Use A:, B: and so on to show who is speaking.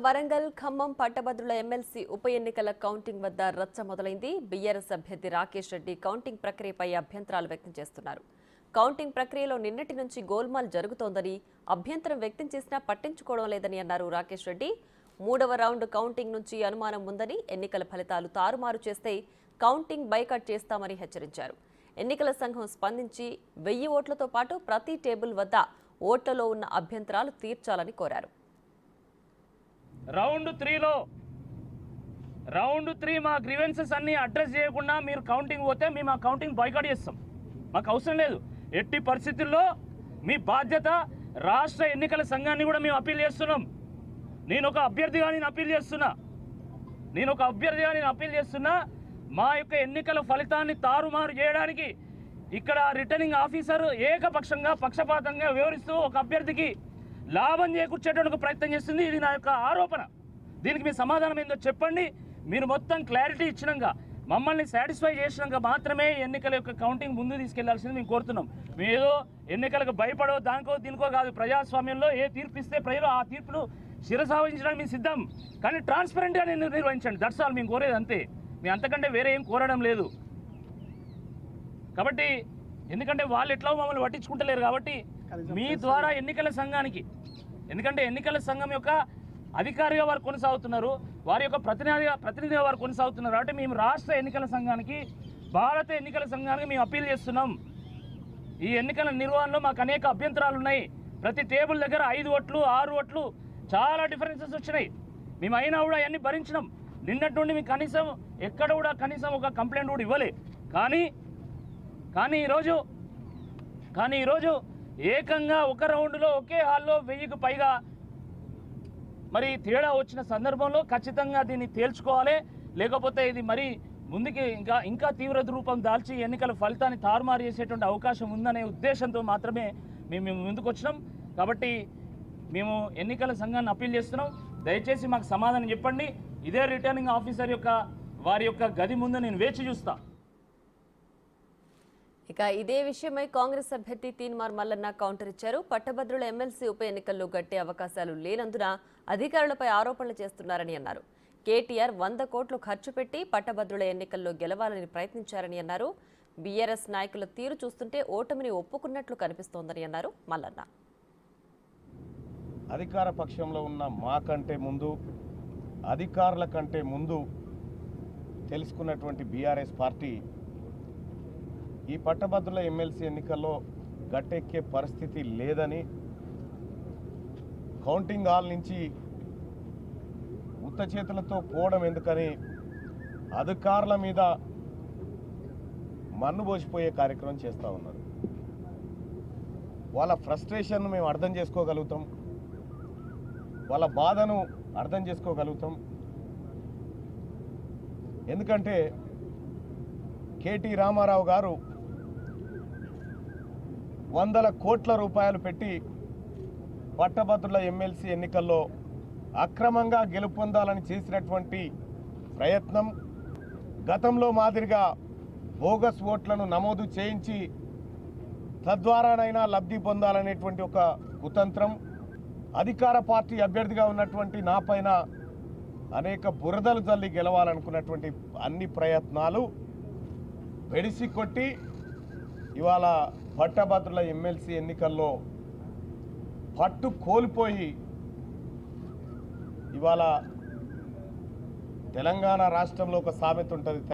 A: వరంగల్ ఖమ్మం పట్టభద్రుల ఎమ్మెల్సీ ఉప ఎన్నికల కౌంటింగ్ వద్ద రచ్చ మొదలైంది. బీఆర్ఎస్ అభ్యర్థి రాకేష్ రెడ్డి కౌంటింగ్ ప్రక్రియపై అభ్యంతరాలు వ్యక్తం చేస్తున్నారు. కౌంటింగ్ ప్రక్రియలో నిన్నటి నుంచి గోల్మాల్ జరుగుతోందని, అభ్యంతరం వ్యక్తం చేసినా పట్టించుకోవడం లేదని అన్నారు రాకేష్ రెడ్డి. మూడవ రౌండ్ కౌంటింగ్ నుంచి అనుమానం ఉందని, ఎన్నికల ఫలితాలు తారుమారు చేస్తే కౌంటింగ్ బైకాట్ చేస్తామని హెచ్చరించారు. ఎన్నికల సంఘం స్పందించి 1000 ఓట్లతో పాటు ప్రతి టేబుల్ వద్ద ఓట్లలో ఉన్న అభ్యంతరాలు తీర్చాలని కోరారు.
B: రౌండ్ 3 మా గ్రీవెన్సెస్ అన్ని అడ్రస్ చేయకుండా మీరు కౌంటింగ్ పోతే మేము ఆ కౌంటింగ్ బాయ్కాట్ చేస్తాం. మాకు అవసరం లేదు. ఎట్టి పరిస్థితుల్లో మీ బాధ్యత. రాష్ట్ర ఎన్నికల సంఘాన్ని కూడా మేము అప్పీల్ చేస్తున్నాం. నేను ఒక అభ్యర్థిగా అప్పీల్ చేస్తున్నా. మా యొక్క ఎన్నికల ఫలితాన్ని తారుమారు చేయడానికి ఇక్కడ రిటర్నింగ్ ఆఫీసర్ ఏకపక్షంగా పక్షపాతంగా వివరిస్తూ ఒక అభ్యర్థికి లాభం చేకూర్చేటువంటి ప్రయత్నం చేస్తుంది. ఇది నా యొక్క ఆరోపణ. దీనికి మీ సమాధానం ఏందో చెప్పండి. మీరు మొత్తం క్లారిటీ ఇచ్చినాక, మమ్మల్ని సాటిస్ఫై చేసినాక మాత్రమే ఎన్నికల యొక్క కౌంటింగ్ ముందు తీసుకెళ్లాల్సింది మేము కోరుతున్నాం. మేము ఏదో ఎన్నికలకు భయపడో దానికో దీనికో కాదు. ప్రజాస్వామ్యంలో ఏ తీర్పు ఇస్తే ప్రజలు ఆ తీర్పును శిరసావహించడానికి మేము సిద్ధం. కానీ ట్రాన్స్పరెంట్గా నిర్వహించండి. దట్స్ ఆల్ మేము కోరేది, అంతే. మేము అంతకంటే వేరే ఏం కోరడం లేదు. కాబట్టి ఎందుకంటే వాళ్ళు ఎట్లా మమ్మల్ని పట్టించుకుంటలేరు కాబట్టి మీ ద్వారా ఎన్నికల సంఘానికి, ఎందుకంటే ఎన్నికల సంఘం యొక్క అధికారిగా వారు కొనసాగుతున్నారు, వారి యొక్క ప్రతినిధిగా వారు కొనసాగుతున్నారు. కాబట్టి మేము రాష్ట్ర ఎన్నికల సంఘానికి, భారత ఎన్నికల సంఘానికి మేము అప్పీల్ చేస్తున్నాం. ఈ ఎన్నికల నిర్వహణలో మాకు అనేక అభ్యంతరాలు ఉన్నాయి. ప్రతి టేబుల్ దగ్గర 5 ఓట్లు 6 ఓట్లు చాలా డిఫరెన్సెస్ వచ్చినాయి. మేము అయినా కూడా అవన్నీ భరించినాం. నిన్నటి నుండి మీకు కనీసం ఎక్కడ కూడా కనీసం ఒక కంప్లైంట్ కూడా ఇవ్వలే. కానీ ఈరోజు ఏకంగా ఒక రౌండ్లో ఒకే హాల్లో 1000కు పైగా మరి తేడా వచ్చిన సందర్భంలో ఖచ్చితంగా దీన్ని తేల్చుకోవాలి. లేకపోతే ఇది మరి ముందుకి ఇంకా తీవ్ర రూపం దాల్చి ఎన్నికల ఫలితాన్ని తారుమారు చేసేటువంటి అవకాశం ఉందనే ఉద్దేశంతో మాత్రమే మేము ముందుకు వచ్చినాం. కాబట్టి మేము ఎన్నికల సంఘాన్ని అప్పీల్ చేస్తున్నాం. దయచేసి మాకు సమాధానం చెప్పండి. ఇదే రిటర్నింగ్ ఆఫీసర్ వారి యొక్క గది ముందు నేను వేచి చూస్తా.
A: ఇక ఇదే విషయమై కాంగ్రెస్ అభ్యర్థి తీన్మార్ మల్లన్న కౌంటర్ ఇచ్చారు. పట్టభద్రుల ఎమ్మెల్సీ ఉప ఎన్నికల్లో గట్టే అవకాశాలు లేనందున అధికారులపై ఆరోపణలు చేస్తున్నారని అన్నారు. కేటీఆర్ 100 కోట్లు ఖర్చు పెట్టి పట్టభద్రుల ఎన్నికల్లో గెలవాలని ప్రయత్నించారని అన్నారు. బీఆర్ఎస్ నాయకుల తీరు చూస్తుంటే ఓటమిని ఒప్పుకున్నట్లు కనిపిస్తోందని అన్నారు మల్లన్న.
C: అధికార పక్షంలో ఉన్న మాకంటే ముందు, అధికారుల కంటే ముందు తెలుసుకున్నటువంటి బీఆర్ఎస్ పార్టీ ఈ పట్టభద్రుల ఎమ్మెల్సీ ఎన్నికల్లో గట్టెక్కే పరిస్థితి లేదని, కౌంటింగ్ హాల్ నుంచి ఉత్త చేతులతో పోవడం ఎందుకని అధికారుల మీద మన్నుబోసిపోయే కార్యక్రమం చేస్తూ ఉన్నారు. వాళ్ళ ఫ్రస్ట్రేషన్ను మేము అర్థం చేసుకోగలుగుతాం, వాళ్ళ బాధను అర్థం చేసుకోగలుగుతాం. ఎందుకంటే కేటీ రామారావు గారు 100 కోట్ల రూపాయలు పెట్టి పట్టభద్రుల ఎమ్మెల్సీ ఎన్నికల్లో అక్రమంగా గెలుపొందాలని చేసినటువంటి ప్రయత్నం, గతంలో మాదిరిగా బోగస్ ఓట్లను నమోదు చేయించి తద్వారానైనా లబ్ధి పొందాలనేటువంటి ఒక కుతంత్రం, అధికార పార్టీ అభ్యర్థిగా ఉన్నటువంటి నా పైన అనేక బురదలు జల్లి గెలవాలనుకున్నటువంటి అన్ని ప్రయత్నాలు వెడిసి కొట్టి ఇవాళ పట్టభద్రుల ఎమ్మెల్సీ ఎన్నికల్లో పట్టు కోల్పోయి ఇవాళ తెలంగాణ రాష్ట్రంలో ఒక సామెత ఉంటుంది.